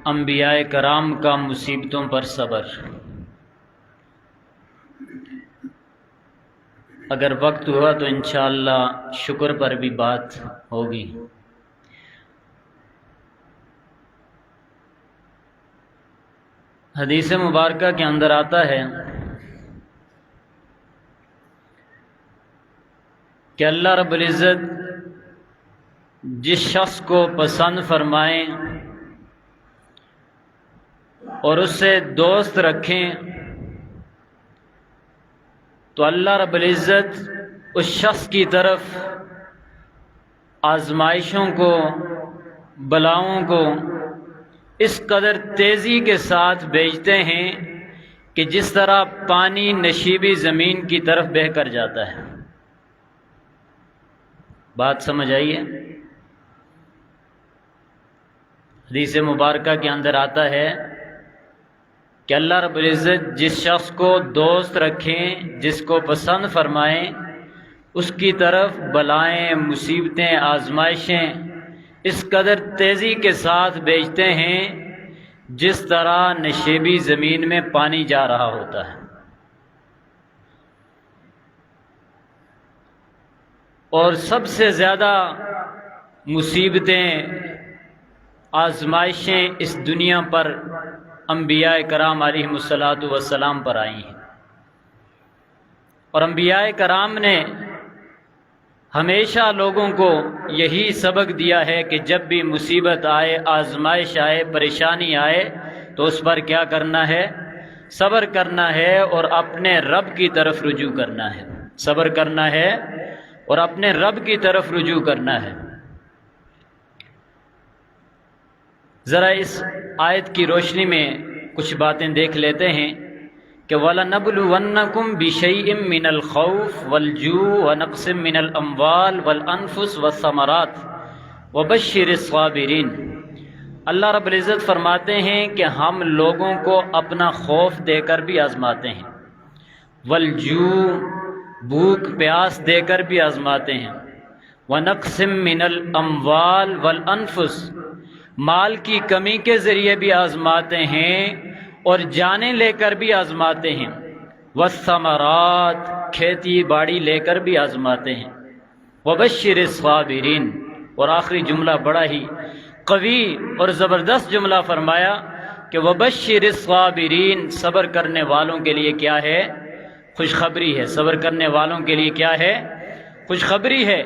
انبیاء کرام کا مصیبتوں پر صبر۔ اگر وقت ہوا تو انشاءاللہ شکر پر بھی بات ہوگی۔ حدیث مبارکہ کے اندر آتا ہے کہ اللہ رب العزت جس شخص کو پسند فرمائیں اور اس سے دوست رکھیں تو اللہ رب العزت اس شخص کی طرف آزمائشوں کو، بلاؤں کو اس قدر تیزی کے ساتھ بھیجتے ہیں کہ جس طرح پانی نشیبی زمین کی طرف بہہ کر جاتا ہے۔ بات سمجھ آئی ہے؟ حدیث مبارکہ کے اندر آتا ہے کہ اللہ رب العزت جس شخص کو دوست رکھیں، جس کو پسند فرمائیں، اس کی طرف بلائیں، مصیبتیں، آزمائشیں اس قدر تیزی کے ساتھ بھیجتے ہیں جس طرح نشیبی زمین میں پانی جا رہا ہوتا ہے۔ اور سب سے زیادہ مصیبتیں، آزمائشیں اس دنیا پر انبیاء کرام علیہم الصلاۃ والسلام پر آئی ہیں، اور انبیاء کرام نے ہمیشہ لوگوں کو یہی سبق دیا ہے کہ جب بھی مصیبت آئے، آزمائش آئے، پریشانی آئے تو اس پر کیا کرنا ہے؟ صبر کرنا ہے اور اپنے رب کی طرف رجوع کرنا ہے۔ صبر کرنا ہے اور اپنے رب کی طرف رجوع کرنا ہے۔ ذرا اس آیت کی روشنی میں کچھ باتیں دیکھ لیتے ہیں کہ وَلَنَبْلُوَنَّكُمْ بِشَيْءٍ مِّنَ الْخَوْفِ وَالْجُوعِ وَنَقْصٍ مِّنَ الْأَمْوَالِ وَالْأَنفُسِ وَالثَّمَرَاتِ وَبَشِّرِ الصَّابِرِينَ۔ اللہ رب العزت فرماتے ہیں کہ ہم لوگوں کو اپنا خوف دے کر بھی آزماتے ہیں، والجوع بھوک پیاس دے کر بھی آزماتے ہیں، وَنَقْصٍ مِّنَ الْأَمْوَالِ وَالْأَنفُسِ مال کی کمی کے ذریعے بھی آزماتے ہیں اور جانیں لے کر بھی آزماتے ہیں، والثمرات کھیتی باڑی لے کر بھی آزماتے ہیں، وبشر الصابرین۔ اور آخری جملہ بڑا ہی قوی اور زبردست جملہ فرمایا کہ وبشر الصابرین، صبر کرنے والوں کے لیے کیا ہے؟ خوشخبری ہے۔ صبر کرنے والوں کے لیے کیا ہے؟ خوشخبری ہے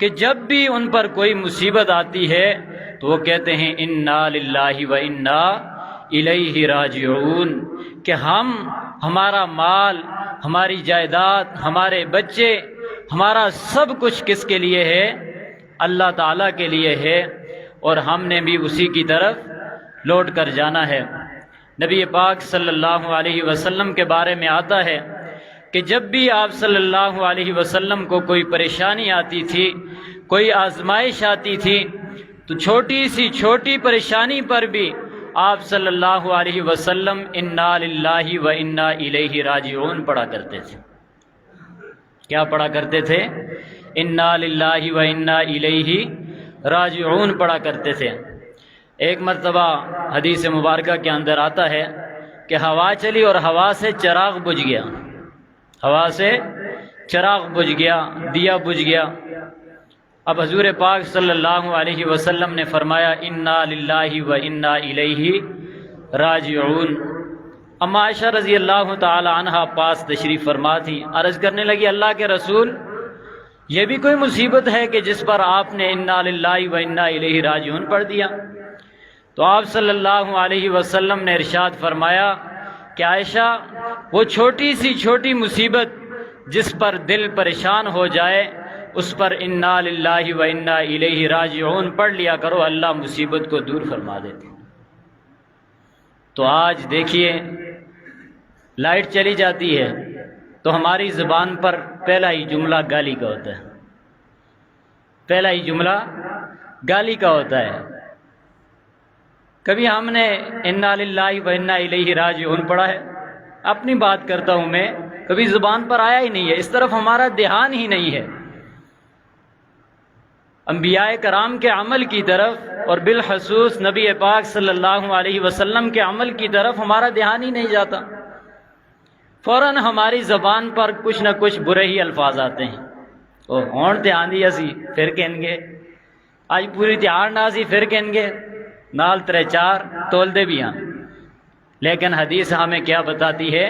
کہ جب بھی ان پر کوئی مصیبت آتی ہے تو وہ کہتے ہیں انا للہ و انا الیہ راجعون، کہ ہمارا مال، ہماری جائیداد، ہمارے بچے، ہمارا سب کچھ کس کے لیے ہے؟ اللہ تعالیٰ کے لیے ہے، اور ہم نے بھی اسی کی طرف لوٹ کر جانا ہے۔ نبی پاک صلی اللہ علیہ وسلم کے بارے میں آتا ہے کہ جب بھی آپ صلی اللہ علیہ وسلم کو کوئی پریشانی آتی تھی، کوئی آزمائش آتی تھی، تو چھوٹی سی چھوٹی پریشانی پر بھی آپ صلی اللہ علیہ وسلم انا للہ و انا الیہ راجعون پڑھا کرتے تھے۔ کیا پڑھا کرتے تھے؟ انا للہ و انا الیہ راجعون پڑھا کرتے تھے۔ ایک مرتبہ حدیث مبارکہ کے اندر آتا ہے کہ ہوا چلی اور ہوا سے چراغ بجھ گیا، ہوا سے چراغ بجھ گیا، دیا بجھ گیا۔ اب حضور پاک صلی اللہ علیہ وسلم نے فرمایا انا للہ و انا الیہ راجعون۔ اما عائشہ رضی اللہ تعالی عنہا پاس تشریف فرما تھی، عرض کرنے لگی اللہ کے رسول، یہ بھی کوئی مصیبت ہے کہ جس پر آپ نے انا للہ و انا الیہ راجعون پڑھ دیا؟ تو آپ صلی اللہ علیہ وسلم نے ارشاد فرمایا کہ عائشہ، وہ چھوٹی سی چھوٹی مصیبت جس پر دل پریشان ہو جائے اس پر انا للہ و انا الیہ راجعون پڑھ لیا کرو، اللہ مصیبت کو دور فرما دیتے۔ تو آج دیکھیے لائٹ چلی جاتی ہے تو ہماری زبان پر پہلا ہی جملہ گالی کا ہوتا ہے، پہلا ہی جملہ گالی کا ہوتا ہے۔ کبھی ہم نے انا للہ و انا الیہ راجعون پڑھا ہے؟ اپنی بات کرتا ہوں میں، کبھی زبان پر آیا ہی نہیں ہے، اس طرف ہمارا دھیان ہی نہیں ہے۔ انبیاء کرام کے عمل کی طرف اور بالخصوص نبی پاک صلی اللہ علیہ وسلم کے عمل کی طرف ہمارا دھیان ہی نہیں جاتا۔ فوراً ہماری زبان پر کچھ نہ کچھ برے ہی الفاظ آتے ہیں۔ وہ ہون دھیان دی اسی پھر کہیں گے آج پوری تیار نہ سی پھر کہیں گے نال ترے چار تول دے بھی ہاں۔ لیکن حدیث ہمیں کیا بتاتی ہے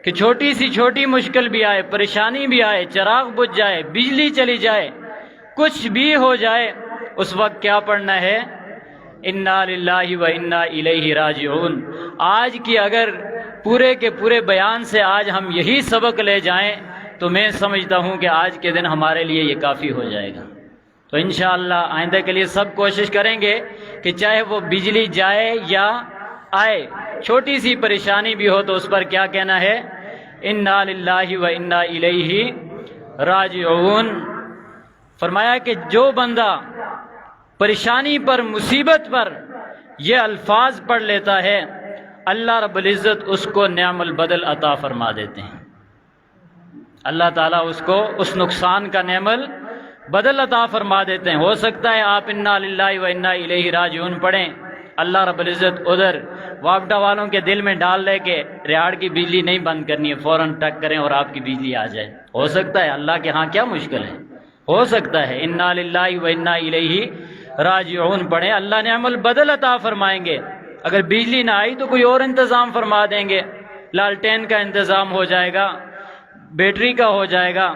کہ چھوٹی سی چھوٹی مشکل بھی آئے، پریشانی بھی آئے، چراغ بجھ جائے، بجلی چلی جائے، کچھ بھی ہو جائے، اس وقت کیا پڑھنا ہے؟ انا للہ و انا الیہ راجعون۔ آج کی اگر پورے کے پورے بیان سے آج ہم یہی سبق لے جائیں تو میں سمجھتا ہوں کہ آج کے دن ہمارے لیے یہ کافی ہو جائے گا۔ تو انشاءاللہ آئندہ کے لیے سب کوشش کریں گے کہ چاہے وہ بجلی جائے یا آئے، چھوٹی سی پریشانی بھی ہو تو اس پر کیا کہنا ہے؟ انا للہ و انا الیہ راجعون۔ فرمایا کہ جو بندہ پریشانی پر، مصیبت پر یہ الفاظ پڑھ لیتا ہے، اللہ رب العزت اس کو نعم البدل عطا فرما دیتے ہیں۔ اللہ تعالیٰ اس کو اس نقصان کا نعم البدل عطا فرما دیتے ہیں۔ ہو سکتا ہے آپ انا للہ و انا الیہ راجعون پڑھیں، اللہ رب العزت ادھر واپڈا والوں کے دل میں ڈال لے کہ ریاڑ کی بجلی نہیں بند کرنی ہے، فوراً ٹک کریں اور آپ کی بجلی آ جائے۔ ہو سکتا ہے، اللہ کے ہاں کیا مشکل ہے، ہو سکتا ہے۔ انا للہ و انا الیہ راجعون پڑھیں، اللہ نعم البدل عطا فرمائیں گے۔ اگر بجلی نہ آئی تو کوئی اور انتظام فرما دیں گے، لالٹین کا انتظام ہو جائے گا، بیٹری کا ہو جائے گا،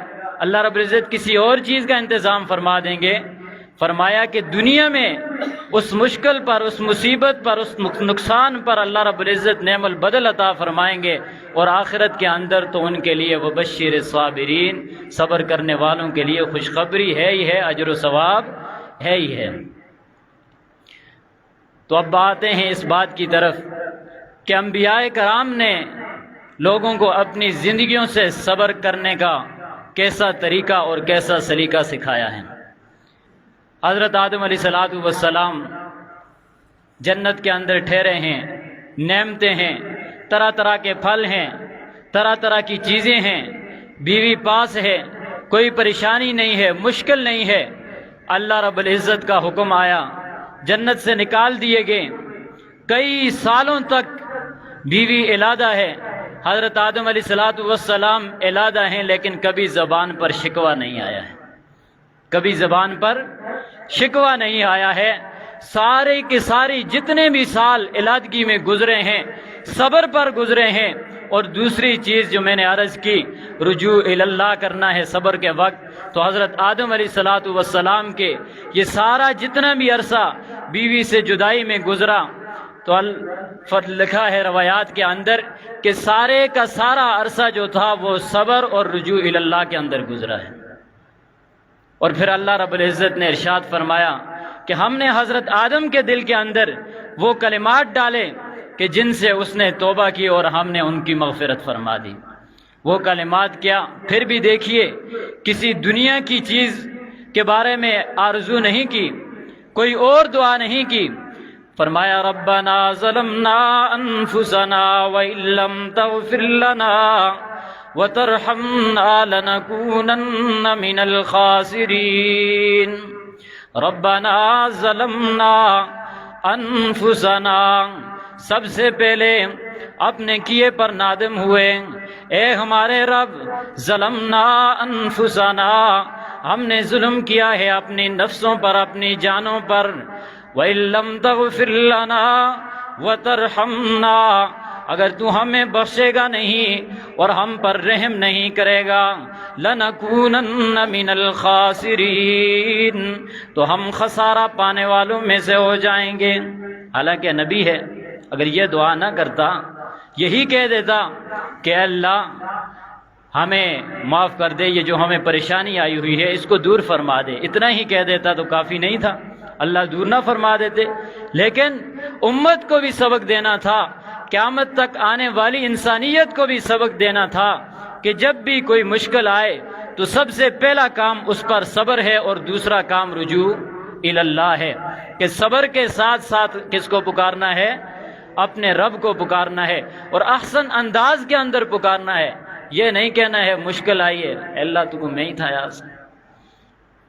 اللہ رب العزت کسی اور چیز کا انتظام فرما دیں گے۔ فرمایا کہ دنیا میں اس مشکل پر، اس مصیبت پر، اس نقصان پر اللہ رب العزت نعم البدل عطا فرمائیں گے، اور آخرت کے اندر تو ان کے لیے وبشر الصابرین، صبر کرنے والوں کے لیے خوشخبری ہے ہی ہے، اجر و ثواب ہے ہی ہے۔ تو اب آتے ہیں اس بات کی طرف کہ انبیاء کرام نے لوگوں کو اپنی زندگیوں سے صبر کرنے کا کیسا طریقہ اور کیسا سلیقہ سکھایا ہے۔ حضرت آدم علیہ السلام جنت کے اندر ٹھہرے ہیں، نعمتیں ہیں، طرح طرح کے پھل ہیں، طرح طرح کی چیزیں ہیں، بیوی پاس ہے، کوئی پریشانی نہیں ہے، مشکل نہیں ہے۔ اللہ رب العزت کا حکم آیا، جنت سے نکال دیے گئے، کئی سالوں تک بیوی علادہ ہے، حضرت آدم علیہ السلام علادہ ہیں، لیکن کبھی زبان پر شکوہ نہیں آیا ہے، کبھی زبان پر شکوہ نہیں آیا ہے۔ سارے کے ساری جتنے بھی سال علادگی میں گزرے ہیں، صبر پر گزرے ہیں۔ اور دوسری چیز جو میں نے عرض کی، رجوع اللہ کرنا ہے صبر کے وقت، تو حضرت آدم علیہ السلام کے یہ سارا جتنا بھی عرصہ بیوی سے جدائی میں گزرا، تو لکھا ہے روایات کے اندر کہ سارے کا سارا عرصہ جو تھا وہ صبر اور رجوع اللہ کے اندر گزرا ہے۔ اور پھر اللہ رب العزت نے ارشاد فرمایا کہ ہم نے حضرت آدم کے دل کے اندر وہ کلمات ڈالے کہ جن سے اس نے توبہ کی اور ہم نے ان کی مغفرت فرما دی۔ وہ کلمات کیا؟ پھر بھی دیکھیے، کسی دنیا کی چیز کے بارے میں آرزو نہیں کی، کوئی اور دعا نہیں کی۔ فرمایا ربنا ظلمنا انفسنا وان لم تغفر لنا وترحمنا لنكونن من الخاسرین۔ ربنا ظلمنا انفسنا، سب سے پہلے اپنے کیے پر نادم ہوئے، اے ہمارے رب، ظلمنا انفسنا، ہم نے ظلم کیا ہے اپنی نفسوں پر، اپنی جانوں پر، وَإِن لَّمْ تَغْفِرْ لَنَا وَتَرْحَمْنَا، اگر تو ہمیں بخشے گا نہیں اور ہم پر رحم نہیں کرے گا، لَنَكُونَنَّ مِنَ الْخَاسِرِينَ، تو ہم خسارہ پانے والوں میں سے ہو جائیں گے۔ حالانکہ نبی ہے، اگر یہ دعا نہ کرتا، یہی کہہ دیتا کہ اللہ ہمیں معاف کر دے، یہ جو ہمیں پریشانی آئی ہوئی ہے اس کو دور فرما دے، اتنا ہی کہہ دیتا تو کافی نہیں تھا، اللہ دور نہ فرما دیتے۔ لیکن امت کو بھی سبق دینا تھا، قیامت تک آنے والی انسانیت کو بھی سبق دینا تھا کہ جب بھی کوئی مشکل آئے تو سب سے پہلا کام اس پر صبر ہے، اور دوسرا کام رجوع اللہ ہے، کہ صبر کے ساتھ ساتھ کس کو پکارنا ہے؟ اپنے رب کو پکارنا ہے، اور احسن انداز کے اندر پکارنا ہے۔ یہ نہیں کہنا ہے مشکل آئی ہے اللہ تو کو میں ہی تھا یار،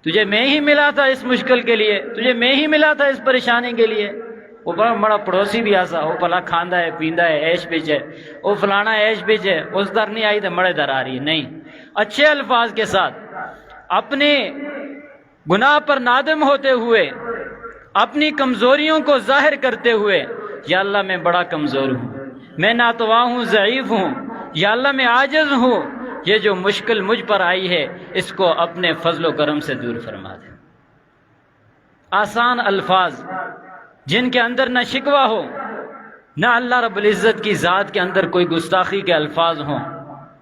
تجھے میں ہی ملا تھا اس مشکل کے لیے، تجھے میں ہی ملا تھا اس پریشانی کے لیے۔ وہ بڑا پڑوسی بھی ایسا، وہ پلا کھاندا ہے پیندا ہے عیش بچ ہے، وہ فلانا عیش بچ ہے، اس در نہیں آئی تو مڑے در آ رہی ہے۔ نہیں، اچھے الفاظ کے ساتھ اپنے گناہ پر نادم ہوتے ہوئے، اپنی کمزوریوں کو ظاہر کرتے ہوئے، یا اللہ میں بڑا کمزور ہوں، میں ناتواں ہوں، ضعیف ہوں، یا اللہ میں عاجز ہوں، یہ جو مشکل مجھ پر آئی ہے اس کو اپنے فضل و کرم سے دور فرما دے۔ آسان الفاظ جن کے اندر نہ شکوہ ہو، نہ اللہ رب العزت کی ذات کے اندر کوئی گستاخی کے الفاظ ہوں۔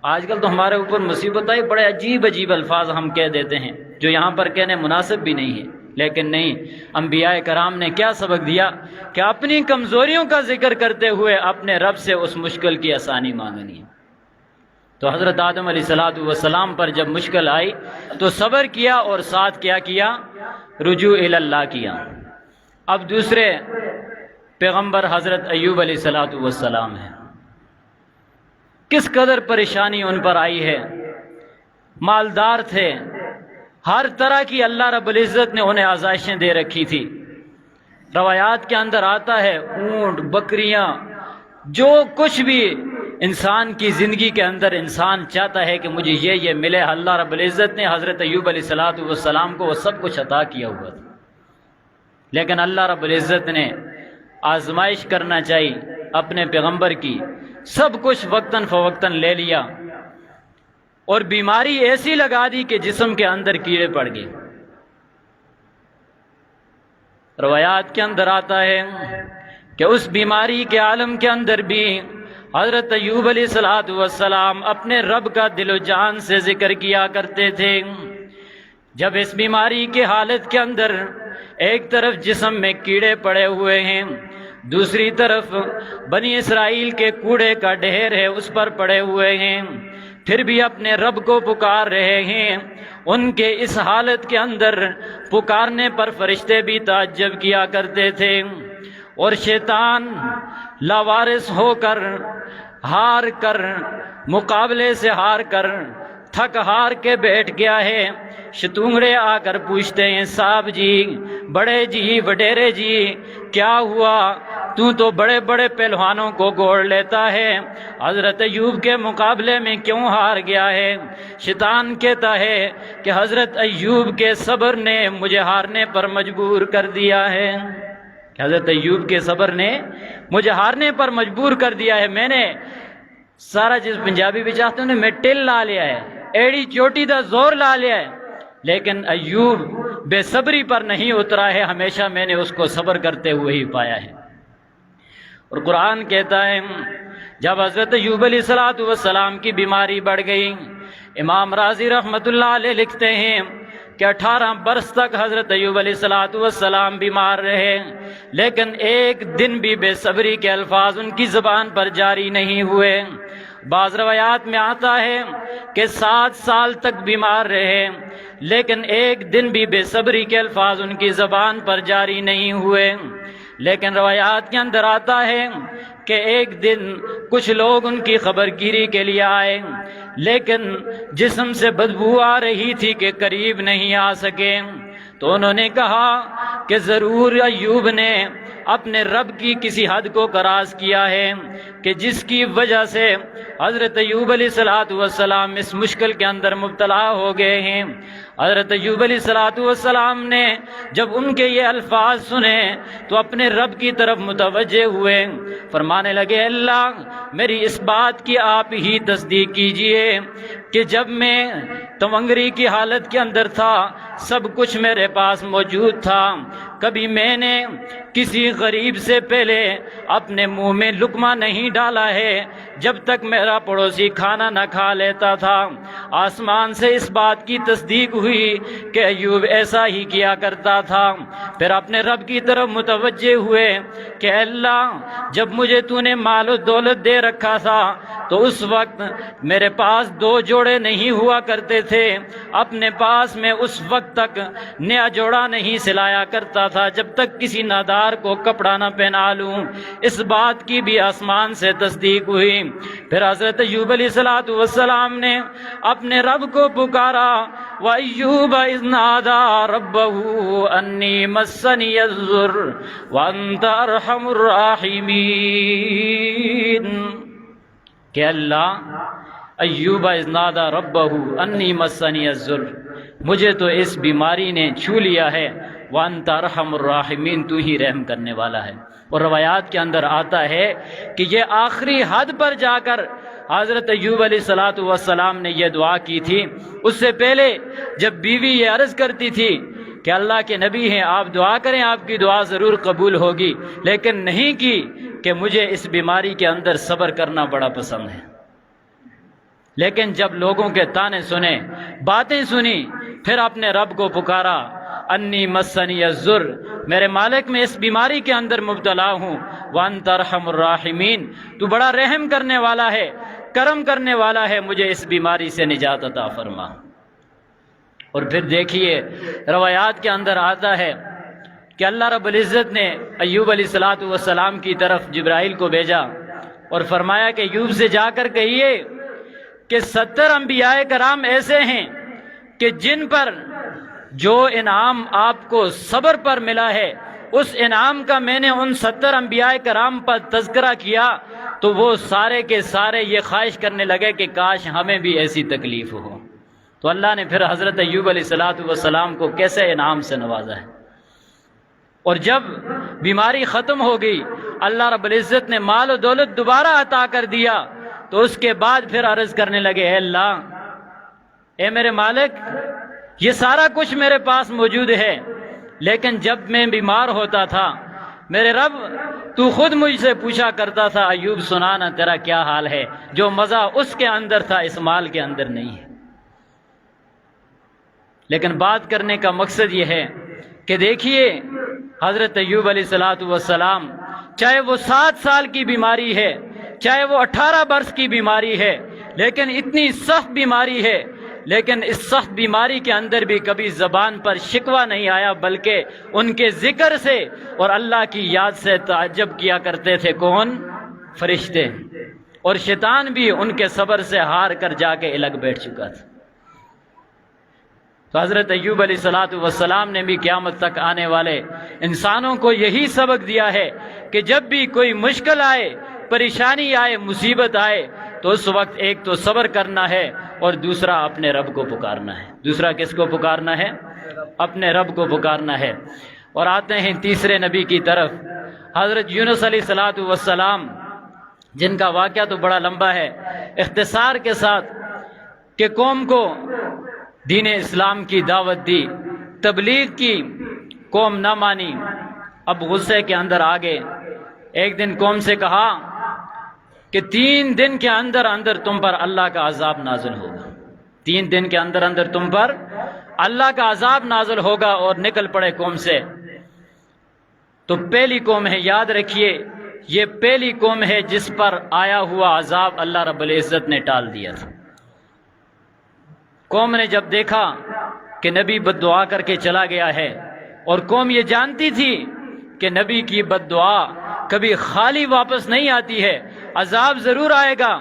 آج کل تو ہمارے اوپر مصیبت آئی، بڑے عجیب عجیب الفاظ ہم کہہ دیتے ہیں جو یہاں پر کہنے مناسب بھی نہیں ہے، لیکن نہیں، انبیاء کرام نے کیا سبق دیا کہ اپنی کمزوریوں کا ذکر کرتے ہوئے اپنے رب سے اس مشکل کی آسانی مانگنی ہے۔ تو حضرت آدم علیہ السلام پر جب مشکل آئی تو صبر کیا اور ساتھ کیا کیا؟ رجوع الی اللہ کیا۔ اب دوسرے پیغمبر حضرت ایوب علیہ السلام ہیں، کس قدر پریشانی ان پر آئی ہے۔ مالدار تھے، ہر طرح کی اللہ رب العزت نے انہیں آزائشیں دے رکھی تھی۔ روایات کے اندر آتا ہے اونٹ، بکریاں، جو کچھ بھی انسان کی زندگی کے اندر انسان چاہتا ہے کہ مجھے یہ ملے، اللہ رب العزت نے حضرت ایوب علیہ السلام کو وہ سب کچھ عطا کیا ہوا تھا۔ لیکن اللہ رب العزت نے آزمائش کرنا چاہیے اپنے پیغمبر کی، سب کچھ وقتاً فوقتاً لے لیا اور بیماری ایسی لگا دی کہ جسم کے اندر کیڑے پڑ گئے۔ روایات کے اندر آتا ہے کہ اس بیماری کے عالم کے اندر بھی حضرت ایوب علیہ السلام اپنے رب کا دل و جان سے ذکر کیا کرتے تھے۔ جب اس بیماری کی حالت کے اندر ایک طرف جسم میں کیڑے پڑے ہوئے ہیں، دوسری طرف بنی اسرائیل کے کوڑے کا ڈھیر ہے اس پر پڑے ہوئے ہیں، پھر بھی اپنے رب کو پکار رہے ہیں، ان کے اس حالت کے اندر پکارنے پر فرشتے بھی تعجب کیا کرتے تھے۔ اور شیطان لاوارث ہو کر، ہار کر، مقابلے سے ہار کر، تھک ہار کے بیٹھ گیا ہے۔ شتونگڑے آ کر پوچھتے ہیں، صاحب جی، بڑے جی، وڈیرے جی، کیا ہوا؟ تو بڑے بڑے پہلوانوں کو گوڑ لیتا ہے، حضرت ایوب کے مقابلے میں کیوں ہار گیا ہے؟ شیطان کہتا ہے کہ حضرت ایوب کے صبر نے مجھے ہارنے پر مجبور کر دیا ہے، کہ حضرت ایوب کے صبر نے مجھے ہارنے پر مجبور کر دیا ہے۔ میں نے سارا چیز پنجابی بھی چاہتے ہیں، میں ٹل لا لیا ہے، ایڑی چوٹی دا زور لا لیا ہے، لیکن ایوب بے صبری پر نہیں اترا ہے، ہمیشہ میں نے اس کو صبر کرتے ہوئے ہی پایا ہے۔ اور قرآن کہتا ہے جب حضرت ایوب علیہ السلام کی بیماری بڑھ گئی، امام رازی رحمت اللہ علیہ لکھتے ہیں کہ 18 برس تک حضرت ایوب علیہ السلام بیمار رہے، لیکن ایک دن بھی بے صبری کے الفاظ ان کی زبان پر جاری نہیں ہوئے۔ بعض روایات میں آتا ہے کہ 7 سال تک بیمار رہے، لیکن ایک دن بھی بے صبری کے الفاظ ان کی زبان پر جاری نہیں ہوئے۔ لیکن روایات کے اندر آتا ہے کہ ایک دن کچھ لوگ ان کی خبر گیری کے لیے آئے، لیکن جسم سے بدبو آ رہی تھی کہ قریب نہیں آ سکے، تو انہوں نے کہا کہ ضرور ایوب نے اپنے رب کی کسی حد کو کراس کیا ہے کہ جس کی وجہ سے حضرت ایوب علیہ السلام اس مشکل کے اندر مبتلا ہو گئے ہیں۔ حضرت ایوب علیہ السلام نے جب ان کے یہ الفاظ سنے تو اپنے رب کی طرف متوجہ ہوئے، فرمانے لگے، اللہ میری اس بات کی آپ ہی تصدیق کیجئے کہ جب میں تونگری کی حالت کے اندر تھا سب کچھ میرے پاس موجود تھا، کبھی میں نے کسی غریب سے پہلے اپنے منہ میں لقمہ نہیں ڈالا ہے جب تک میرا پڑوسی کھانا نہ کھا لیتا تھا۔ آسمان سے اس بات کی تصدیق ہوئی کہ ایوب ایسا ہی کیا کرتا تھا۔ پھر اپنے رب کی طرف متوجہ ہوئے کہ اللہ جب مجھے تو نے مال و دولت دے رکھا تھا تو اس وقت میرے پاس 2 جوڑے نہیں ہوا کرتے تھے، اپنے پاس میں اس وقت تک نیا جوڑا نہیں سلایا کرتا تھا جب تک کسی نادار کو کپڑا نہ پہنا لوں۔ اس بات کی بھی آسمان سے تصدیق ہوئی۔ پھر حضرت ایوب علیہ الصلوۃ والسلام نے اپنے رب کو پکارا، وَأَيُّوبَ إِذْ نَادَىٰ رَبَّهُ أَنِّي مَسَّنِيَ الضُّرُّ وَأَنتَ أَرْحَمُ الرَّاحِمِينَ، کہ اللہ ایوب اذ نادى ربہ انی مسنی الضر، مجھے تو اس بیماری نے چھو لیا ہے، وانت ارحم الراحمین، تو ہی رحم کرنے والا ہے۔ اور روایات کے اندر آتا ہے کہ یہ آخری حد پر جا کر حضرت ایوب علیہ الصلوۃ والسلام نے یہ دعا کی تھی۔ اس سے پہلے جب بیوی یہ عرض کرتی تھی کہ اللہ کے نبی ہیں، آپ دعا کریں، آپ کی دعا ضرور قبول ہوگی، لیکن نہیں کی کہ مجھے اس بیماری کے اندر صبر کرنا بڑا پسند ہے۔ لیکن جب لوگوں کے تانے سنے، باتیں سنی، پھر اپنے رب کو پکارا، انی مسنی الضر، میرے مالک میں اس بیماری کے اندر مبتلا ہوں، وانت ارحم الراحمین، تو بڑا رحم کرنے والا ہے، کرم کرنے والا ہے، مجھے اس بیماری سے نجات عطا فرما۔ اور پھر دیکھیے روایات کے اندر آتا ہے کہ اللہ رب العزت نے ایوب علیہ الصلوۃ والسلام کی طرف جبرائیل کو بھیجا اور فرمایا کہ ایوب سے جا کر کہیے کہ 70 انبیاء کرام ایسے ہیں کہ جن پر جو انعام آپ کو صبر پر ملا ہے، اس انعام کا میں نے ان 70 انبیاء کرام پر تذکرہ کیا تو وہ سارے کے سارے یہ خواہش کرنے لگے کہ کاش ہمیں بھی ایسی تکلیف ہو۔ تو اللہ نے پھر حضرت ایوب علیہ الصلوۃ والسلام کو کیسے انعام سے نوازا ہے۔ اور جب بیماری ختم ہو گئی، اللہ رب العزت نے مال و دولت دوبارہ عطا کر دیا، تو اس کے بعد پھر عرض کرنے لگے، اے اللہ، اے میرے مالک، یہ سارا کچھ میرے پاس موجود ہے، لیکن جب میں بیمار ہوتا تھا میرے رب تو خود مجھ سے پوچھا کرتا تھا، ایوب سنانا تیرا کیا حال ہے، جو مزہ اس کے اندر تھا اس مال کے اندر نہیں ہے۔ لیکن بات کرنے کا مقصد یہ ہے کہ دیکھیے حضرت ایوب علیہ الصلوۃ والسلام، چاہے وہ 7 سال کی بیماری ہے، چاہے وہ 18 برس کی بیماری ہے، لیکن اتنی سخت بیماری ہے، لیکن اس سخت بیماری کے اندر بھی کبھی زبان پر شکوہ نہیں آیا، بلکہ ان کے ذکر سے اور اللہ کی یاد سے تعجب کیا کرتے تھے کون؟ فرشتے، اور شیطان بھی ان کے صبر سے ہار کر جا کے الگ بیٹھ چکا تھا۔ تو حضرت ایوب علیہ الصلوۃ والسلام نے بھی قیامت تک آنے والے انسانوں کو یہی سبق دیا ہے کہ جب بھی کوئی مشکل آئے، پریشانی آئے، مصیبت آئے، تو اس وقت ایک تو صبر کرنا ہے اور دوسرا اپنے رب کو پکارنا ہے۔ دوسرا کس کو پکارنا ہے؟ اپنے رب کو پکارنا ہے۔ اور آتے ہیں تیسرے نبی کی طرف، حضرت یونس علیہ الصلوۃ والسلام، جن کا واقعہ تو بڑا لمبا ہے، اختصار کے ساتھ، کہ قوم کو دین اسلام کی دعوت دی، تبلیغ کی، قوم نہ مانی، اب غصے کے اندر آگے ایک دن قوم سے کہا کہ 3 دن کے اندر اندر تم پر اللہ کا عذاب نازل ہوگا، 3 دن کے اندر اندر تم پر اللہ کا عذاب نازل ہوگا، اور نکل پڑے قوم سے۔ تو پہلی قوم ہے، یاد رکھیے یہ پہلی قوم ہے جس پر آیا ہوا عذاب اللہ رب العزت نے ٹال دیا تھا۔ قوم نے جب دیکھا کہ نبی بد دعا کر کے چلا گیا ہے، اور قوم یہ جانتی تھی کہ نبی کی بد دعا کبھی خالی واپس نہیں آتی ہے، عذاب ضرور آئے گا۔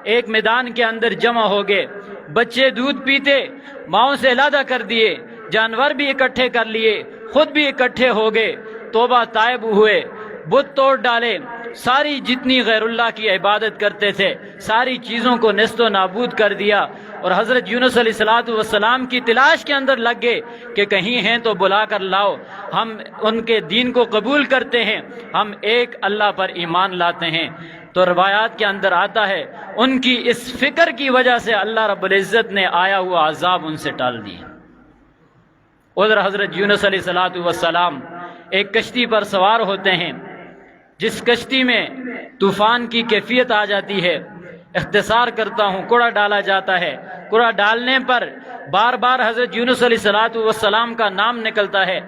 ایک میدان کے اندر جمع ہو گئے، بچے دودھ پیتے، ماؤں سے علیحدہ کر دیے، جانور بھی اکٹھے کر لیے، خود بھی اکٹھے ہو گئے، توبہ طائب ہوئے، بت توڑ ڈالے، ساری جتنی غیر اللہ کی عبادت کرتے تھے ساری چیزوں کو نیست و نابود کر دیا، اور حضرت یونس علیہ الصلوۃ والسلام کی تلاش کے اندر لگ گئے کہ کہیں ہیں تو بلا کر لاؤ، ہم ان کے دین کو قبول کرتے ہیں، ہم ایک اللہ پر ایمان لاتے ہیں۔ تو روایات کے اندر آتا ہے ان کی اس فکر کی وجہ سے اللہ رب العزت نے آیا ہوا عذاب ان سے ٹال دیا۔ ادھر حضرت یونس علیہ الصلوۃ والسلام ایک کشتی پر سوار ہوتے ہیں، جس کشتی میں طوفان کی کیفیت آ جاتی ہے، اختصار کرتا ہوں، کوڑا ڈالا جاتا ہے، کوڑا ڈالنے پر بار بار حضرت یونس علیہ الصلوۃ والسلام کا نام نکلتا ہے،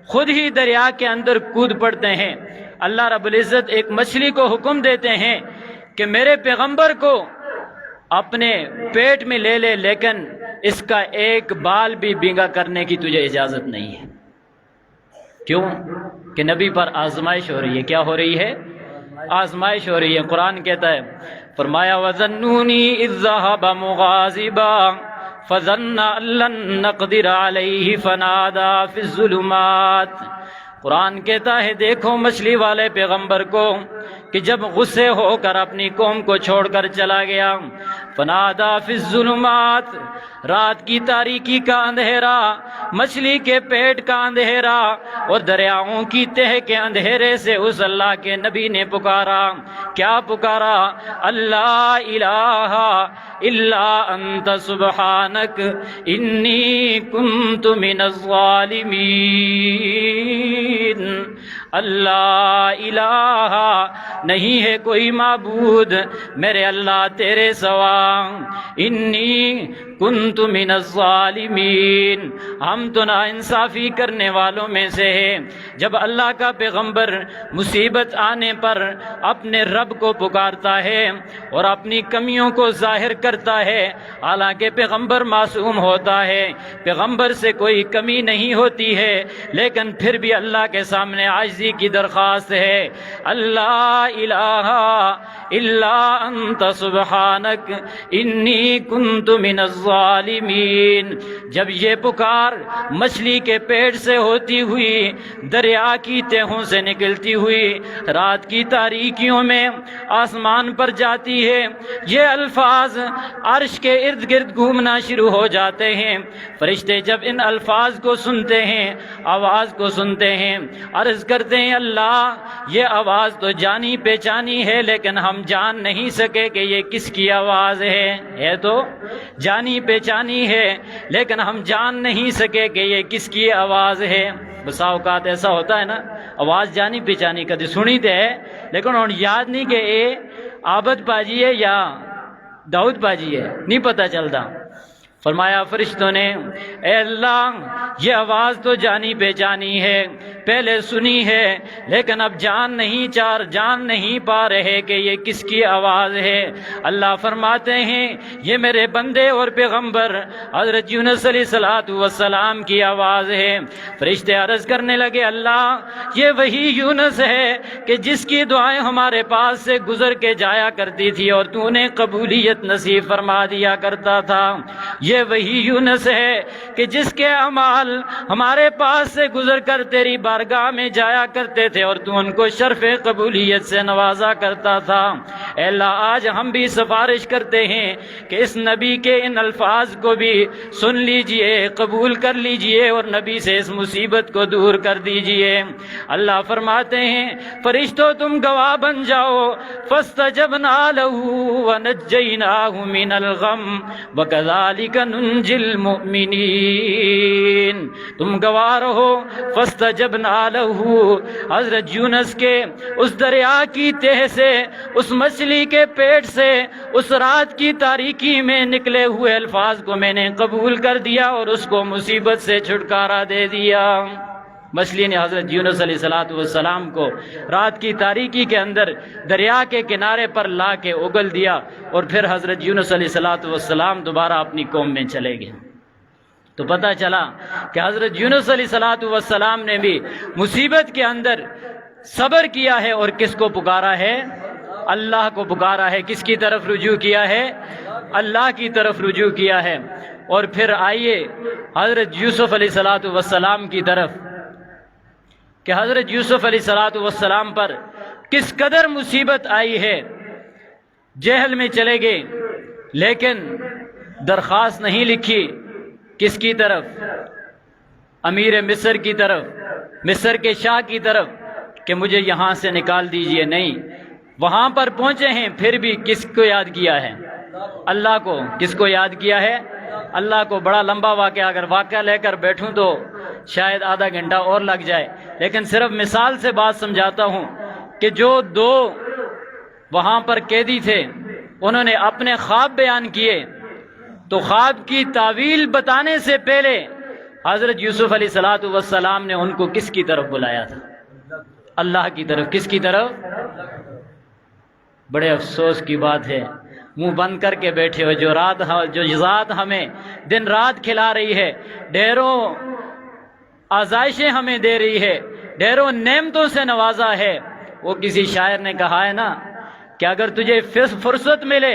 خود ہی دریا کے اندر کود پڑتے ہیں۔ اللہ رب العزت ایک مچھلی کو حکم دیتے ہیں کہ میرے پیغمبر کو اپنے پیٹ میں لے لے، لیکن اس کا ایک بال بھی بینگا کرنے کی تجھے اجازت نہیں ہے۔ کیوں؟ کہ نبی پر آزمائش ہو رہی ہے۔ کیا ہو رہی ہے؟ آزمائش ہو رہی ہے۔ قرآن کہتا ہے فرمایا وَظَنُّونِي إِذْ ذَهَبَ مُغَاضِبًا فَظَنَّ أَن لَّن نَّقْدِرَ عَلَيْهِ فَنَادَىٰ فِي الظُّلُمَاتِ۔ قرآن کہتا ہے دیکھو مچھلی والے پیغمبر کو کہ جب غصے ہو کر اپنی قوم کو چھوڑ کر چلا گیا، فنادیٰ فی الظلمات، رات کی تاریکی کا اندھیرا، مچھلی کے پیٹ کا اندھیرا اور دریاؤں کی تہ کے اندھیرے سے اس اللہ کے نبی نے پکارا، کیا پکارا؟ اللہ الہ الا انت سبحانک انی کنت من الظالمین۔ اللہ الہ، نہیں ہے کوئی معبود میرے اللہ تیرے سوا، انی کنت من الظالمین، ہم تو نا انصافی کرنے والوں میں سے ہیں۔ جب اللہ کا پیغمبر مصیبت آنے پر اپنے رب کو پکارتا ہے اور اپنی کمیوں کو ظاہر کرتا ہے، حالانکہ پیغمبر معصوم ہوتا ہے، پیغمبر سے کوئی کمی نہیں ہوتی ہے، لیکن پھر بھی اللہ کے سامنے عاجزی کی درخواست ہے، اللہ الہ الا انت سبحانک انی کنت من الظالمین۔ جب یہ پکار مچھلی کے پیٹ سے ہوتی ہوئی، دریا کی تہوں سے نکلتی ہوئی، رات کی تاریکیوں میں آسمان پر جاتی ہے، یہ الفاظ عرش کے ارد گرد گھومنا شروع ہو جاتے ہیں۔ فرشتے جب ان الفاظ کو سنتے ہیں، آواز کو سنتے ہیں، عرض کرتے ہیں اللہ یہ آواز تو جانی پہچانی ہے، لیکن ہم جان نہیں سکے کہ یہ کس کی آواز ہے تو جانی پہچانی ہے، لیکن ہم جان نہیں سکے کہ یہ کس کی آواز ہے۔ بسا اوقات ایسا ہوتا ہے نا، آواز جانی پہچانی کدی سنی تے ہے لیکن ہن یاد نہیں کہ یہ عابد باجی ہے یا داؤد باجی ہے، نہیں پتہ چلتا۔ فرمایا فرشتوں نے اے اللہ یہ آواز تو جانی پہچانی ہے، پہلے سنی ہے، لیکن اب جان نہیں پا رہے کہ یہ کس کی آواز ہے۔ اللہ فرماتے ہیں یہ میرے بندے اور پیغمبر حضرت یونس علیہ السلام کی آواز ہے۔ فرشتے عرض کرنے لگے اللہ یہ وہی یونس ہے کہ جس کی دعائیں ہمارے پاس سے گزر کے جایا کرتی تھی اور تو نے قبولیت نصیب فرما دیا کرتا تھا، یہ وہی یونس ہے کہ جس کے اعمال ہمارے پاس سے گزر کر تیری بارگاہ میں جایا کرتے تھے اور تو ان کو شرف قبولیت سے نوازا کرتا تھا۔ اے اللہ آج ہم بھی سفارش کرتے ہیں کہ اس نبی کے ان الفاظ کو بھی سن لیجئے، قبول کر لیجئے اور نبی سے اس مصیبت کو دور کر دیجئے۔ اللہ فرماتے ہیں فرشتوں تم گواہ بن جاؤ، فاستجبنا له ونجیناہ من الغم وکذالک ننجی المؤمنین۔ تم گواہ رہو، فاستجبنا له، حضرت یونس کے اس دریا کی تہ سے، اس مچھلی کے پیٹ سے، اس رات کی تاریکی میں نکلے ہوئے الفاظ کو میں نے قبول کر دیا اور اس کو مصیبت سے چھٹکارا دے دیا۔ مچھلی نے حضرت یونس علیہ السلام کو رات کی تاریکی کے اندر دریا کے کنارے پر لا کے اگل دیا اور پھر حضرت یونس علیہ السلام دوبارہ اپنی قوم میں چلے گئے۔ تو پتہ چلا کہ حضرت یونس علیہ السلام نے بھی مصیبت کے اندر صبر کیا ہے اور کس کو پکارا ہے؟ اللہ کو پکارا ہے۔ کس کی طرف رجوع کیا ہے؟ اللہ کی طرف رجوع کیا ہے۔ اور پھر آئیے حضرت یوسف علیہ السلام کی طرف کہ حضرت یوسف علیہ السلام پر کس قدر مصیبت آئی ہے، جہل میں چلے گئے لیکن درخواست نہیں لکھی کس کی طرف؟ امیر مصر کی طرف، مصر کے شاہ کی طرف کہ مجھے یہاں سے نکال دیجئے، نہیں، وہاں پر پہنچے ہیں پھر بھی کس کو یاد کیا ہے؟ اللہ کو۔ کس کو یاد کیا ہے؟ اللہ کو۔ بڑا لمبا واقعہ، اگر واقعہ لے کر بیٹھوں تو شاید آدھا گھنٹہ اور لگ جائے، لیکن صرف مثال سے بات سمجھاتا ہوں کہ جو دو وہاں پر قیدی تھے انہوں نے اپنے خواب بیان کیے، تو خواب کی تعویل بتانے سے پہلے حضرت یوسف علیہ السلام نے ان کو کس کی طرف بلایا تھا؟ اللہ کی طرف۔ کس کی طرف؟ بڑے افسوس کی بات ہے، منہ بند کر کے بیٹھے ہو، جو ذات ہمیں دن رات کھلا رہی ہے، ڈھیروں آزائشیں ہمیں دے رہی ہے، ڈھیروں نعمتوں سے نوازا ہے۔ وہ کسی شاعر نے کہا ہے نا کہ اگر تجھے فرصت ملے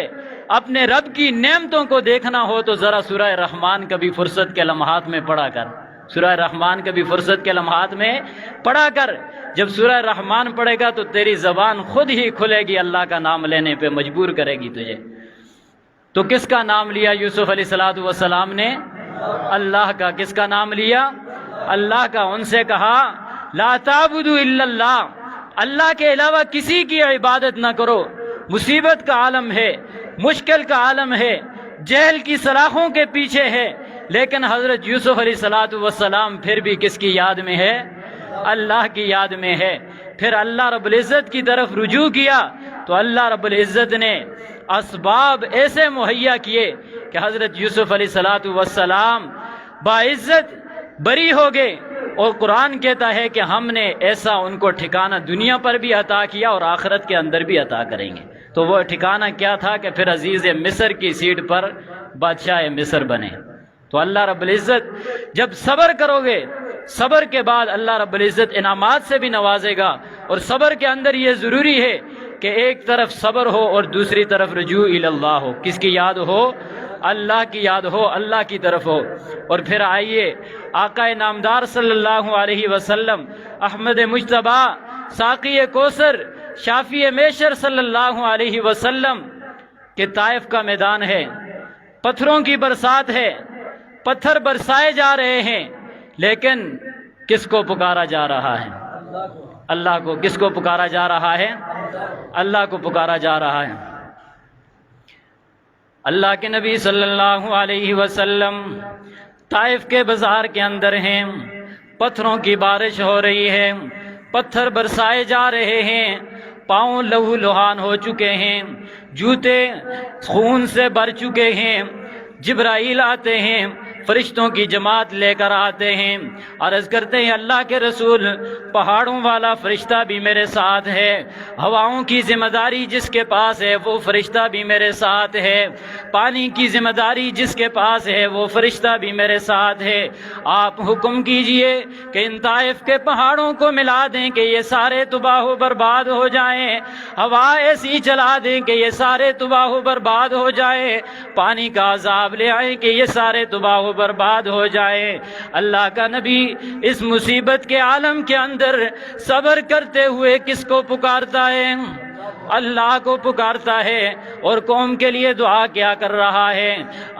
اپنے رب کی نعمتوں کو دیکھنا ہو تو ذرا سورہ رحمان کبھی فرصت کے لمحات میں پڑھا کر، سورہ رحمان کبھی فرصت کے لمحات میں پڑھا کر۔ جب سورہ رحمان پڑھے گا تو تیری زبان خود ہی کھلے گی، اللہ کا نام لینے پہ مجبور کرے گی تجھے۔ تو کس کا نام لیا یوسف علیہ السلام نے؟ اللہ کا۔ کس کا نام لیا؟ اللہ کا۔ ان سے کہا لا تعبدوا الا اللہ، اللہ کے علاوہ کسی کی عبادت نہ کرو۔ مصیبت کا عالم ہے، مشکل کا عالم ہے، جہل کی سلاخوں کے پیچھے ہے، لیکن حضرت یوسف علیہ السلام پھر بھی کس کی یاد میں ہے؟ اللہ کی یاد میں ہے۔ پھر اللہ رب العزت کی طرف رجوع کیا تو اللہ رب العزت نے اسباب ایسے مہیا کیے کہ حضرت یوسف علیہ السلام باعزت بری ہو گئے، اور قرآن کہتا ہے کہ ہم نے ایسا ان کو ٹھکانہ دنیا پر بھی عطا کیا اور آخرت کے اندر بھی عطا کریں گے۔ تو وہ ٹھکانہ کیا تھا کہ پھر عزیز مصر کی سیٹ پر بادشاہ مصر بنے۔ تو اللہ رب العزت جب صبر کرو گے، صبر کے بعد اللہ رب العزت انعامات سے بھی نوازے گا، اور صبر کے اندر یہ ضروری ہے کہ ایک طرف صبر ہو اور دوسری طرف رجوع الی اللہ ہو۔ کس کی یاد ہو؟ اللہ کی یاد ہو، اللہ کی طرف ہو۔ اور پھر آئیے آقا نامدار صلی اللہ علیہ وسلم، احمد مجتبیٰ، ساقی کوثر، شافی میشر صلی اللہ علیہ وسلم کہ طائف کا میدان ہے، پتھروں کی برسات ہے، پتھر برسائے جا رہے ہیں، لیکن کس کو پکارا جا رہا ہے؟ اللہ کو۔ کس کو پکارا جا رہا ہے؟ اللہ کو پکارا جا رہا ہے۔ اللہ کے نبی صلی اللہ علیہ وسلم طائف کے بازار کے اندر ہیں، پتھروں کی بارش ہو رہی ہے، پتھر برسائے جا رہے ہیں، پاؤں لہو لہان ہو چکے ہیں، جوتے خون سے بھر چکے ہیں۔ جبرائیل آتے ہیں، فرشتوں کی جماعت لے کر آتے ہیں، عرض کرتے ہیں اللہ کے رسول پہاڑوں والا فرشتہ بھی میرے ساتھ ہے، ہواؤں کی ذمہ داری جس کے پاس ہے وہ فرشتہ بھی میرے ساتھ ہے، پانی کی ذمہ داری جس کے پاس ہے وہ فرشتہ بھی میرے ساتھ ہے، آپ حکم کیجئے کہ ان طائف کے پہاڑوں کو ملا دیں کہ یہ سارے تباہ و برباد ہو جائیں، ہوا ایسی چلا دیں کہ یہ سارے تباہ و برباد ہو جائے، پانی کا عذاب لے آئیں کہ یہ سارے تباہ و برباد ہو جائے۔ اللہ کا نبی اس مصیبت کے عالم کے اندر صبر کرتے ہوئے کس کو پکارتا ہے؟ اللہ کو پکارتا ہے، اور قوم کے لیے دعا کیا کر رہا ہے؟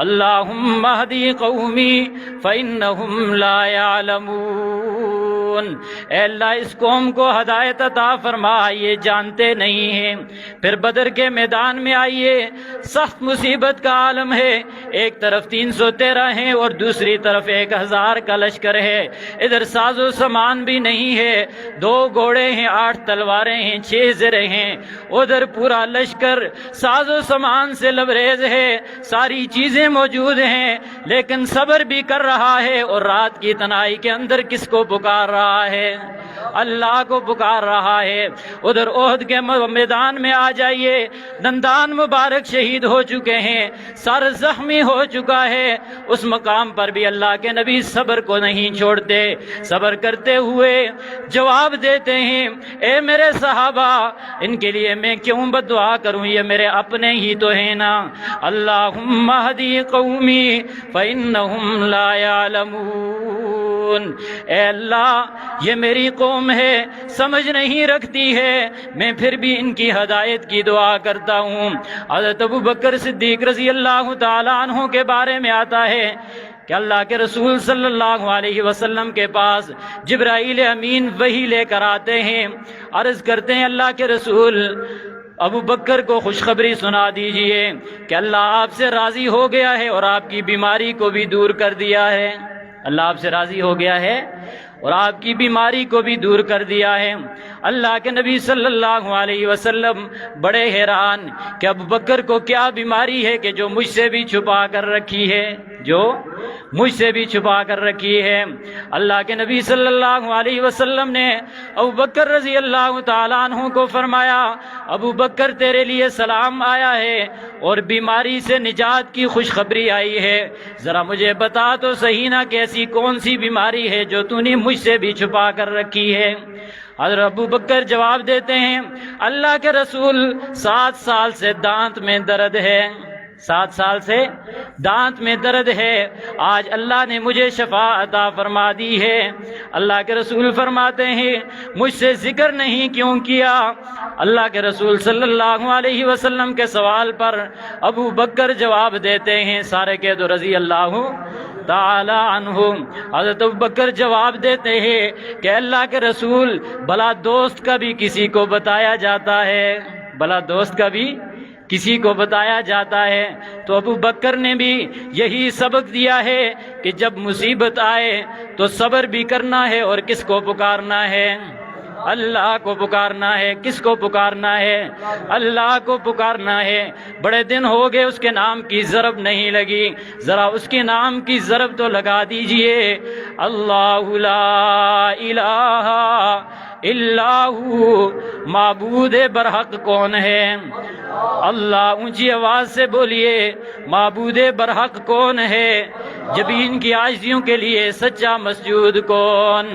اللہم اہدی قومی فإنہم لا یعلمون۔ اے اللہ اس قوم کو ہدایت عطا فرما، یہ جانتے نہیں ہیں۔ پھر بدر کے میدان میں آئیے، سخت مصیبت کا عالم ہے، ایک طرف 313 ہیں اور دوسری طرف 1000 کا لشکر ہے، ادھر ساز و سامان بھی نہیں ہے، 2 گھوڑے ہیں، 8 تلواریں ہیں، 6 زرے ہیں، ادھر پورا لشکر ساز و سامان سے لبریز ہے، ساری چیزیں موجود ہیں، لیکن صبر بھی کر رہا ہے، اور رات کی تنہائی کے اندر کس کو پکار رہا ہے؟ اللہ کو پکار رہا ہے۔ ادھر احد کے میدان میں آ جائیے، دندان مبارک شہید ہو چکے ہیں، سر زخمی ہو چکا ہے، اس مقام پر بھی اللہ کے نبی صبر کو نہیں چھوڑتے، صبر کرتے ہوئے جواب دیتے ہیں اے میرے صحابہ، ان کے لیے میں کیوں بد دعا کروں، یہ میرے اپنے ہی تو ہیں نا۔ اللہم اہدی قومی فإنہم لا یعلمون۔ اے اللہ یہ میری قوم ہے، سمجھ نہیں رکھتی ہے، میں پھر بھی ان کی ہدایت کی دعا کرتا ہوں۔ حضرت ابوبکر صدیق رضی اللہ تعالیٰ عنہ کے بارے میں آتا ہے کہ اللہ کے رسول صلی اللہ علیہ وسلم کے پاس جبرائیل امین وحی لے کر آتے ہیں، عرض کرتے ہیں اللہ کے رسول ابو بکر کو خوشخبری سنا دیجئے کہ اللہ آپ سے راضی ہو گیا ہے اور آپ کی بیماری کو بھی دور کر دیا ہے۔ اللہ آپ سے راضی ہو گیا ہے اور آپ کی بیماری کو بھی دور کر دیا ہے۔ اللہ کے نبی صلی اللہ علیہ وسلم بڑے حیران کہ ابو بکر کو کیا بیماری ہے کہ جو مجھ سے بھی چھپا کر رکھی ہے، جو مجھ سے بھی چھپا کر رکھی ہے۔ اللہ کے نبی صلی اللہ علیہ وسلم نے ابو بکر رضی اللہ تعالیٰ عنہ کو فرمایا ابو بکر تیرے لیے سلام آیا ہے اور بیماری سے نجات کی خوشخبری آئی ہے، ذرا مجھے بتا تو صحیح نا کہ ایسی کون سی بیماری ہے جو تو نے مجھ سے بھی چھپا کر رکھی ہے۔ حضرت ابو بکر جواب دیتے ہیں اللہ کے رسول 7 سال سے دانت میں درد ہے، 7 سال سے دانت میں درد ہے، آج اللہ نے مجھے شفا عطا فرما دی ہے۔ اللہ کے رسول فرماتے ہیں مجھ سے ذکر نہیں کیوں کیا؟ اللہ کے رسول صلی اللہ علیہ وسلم کے سوال پر ابو بکر جواب دیتے ہیں، سارے کہہ دو رضی اللہ تعالی عنہ۔ حضرت ابو بکر جواب دیتے ہیں کہ اللہ کے رسول بھلا دوست کا بھی کسی کو بتایا جاتا ہے، بھلا دوست کا بھی کسی کو بتایا جاتا ہے؟ تو ابو بکر نے بھی یہی سبق دیا ہے کہ جب مصیبت آئے تو صبر بھی کرنا ہے، اور کس کو پکارنا ہے؟ اللہ کو پکارنا ہے۔ کس کو پکارنا ہے؟ اللہ کو پکارنا ہے۔ بڑے دن ہو گئے اس کے نام کی ضرب نہیں لگی، ذرا اس کے نام کی ضرب تو لگا دیجئے۔ اللہ لا الہ الا ہو، معبود برحق کون ہے؟ اللہ، اونچی آواز سے بولیے، معبود برحق کون ہے؟ جبین کی عاجزیوں کے لیے سچا مسجود کون؟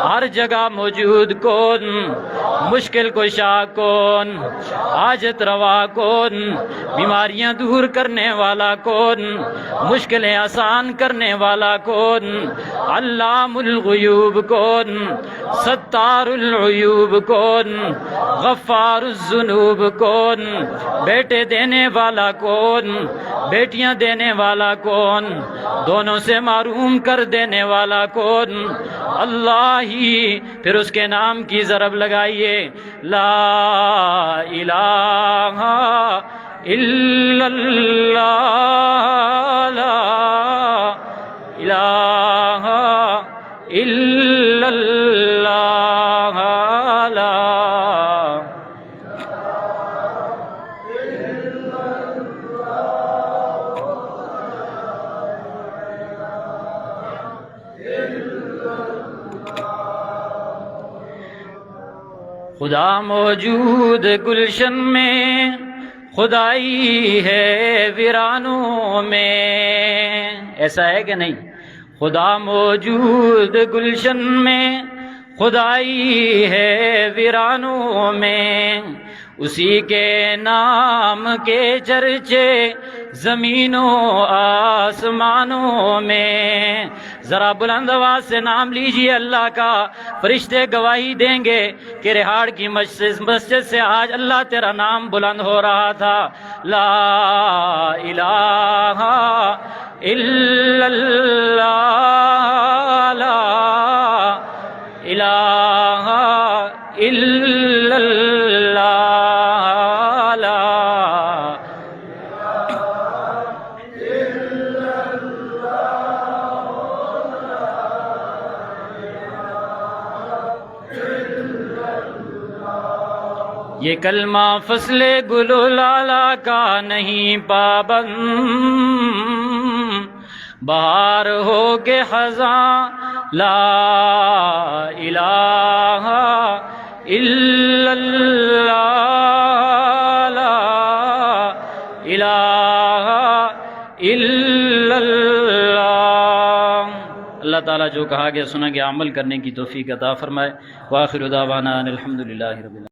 ہر جگہ موجود کون؟ مشکل کشا کون؟ حاجت روا کون؟ بیماریاں دور کرنے والا کون؟ مشکلیں آسان کرنے والا کون؟ علام الغیوب کون؟ ستار العیوب کون؟ غفار الذنوب کون؟ بیٹے دینے والا کون؟ بیٹیاں دینے والا کون؟ دونوں سے محروم کر دینے والا کون؟ اللہ ہی۔ پھر اس کے نام کی ضرب لگائیے، لا الہ الا اللہ، لا الہ الا اللہ، لا خدا موجود گلشن میں، خدائی ہے ویرانوں میں۔ ایسا ہے کہ نہیں؟ خدا موجود گلشن میں، خدائی ہے ویرانوں میں، اسی کے نام کے چرچے زمینوں آسمانوں میں۔ ذرا بلند آواز سے نام لیجئے اللہ کا، فرشتے گواہی دیں گے کہ ریہاڑ کی مسجد سے آج اللہ تیرا نام بلند ہو رہا تھا۔ لا الہ الا اللہ، لا الہ الا اللہ، لا یہ کلمہ فصل گل و لالا کا نہیں پابند، بہار ہو کے خزاں لا الہ الا اللہ، لا الہ الا اللہ۔ اللہ تعالیٰ جو کہا گیا سنا گیا عمل کرنے کی توفیق عطا فرمائے۔ وآخر دعوانا الحمدللہ رب العالمین۔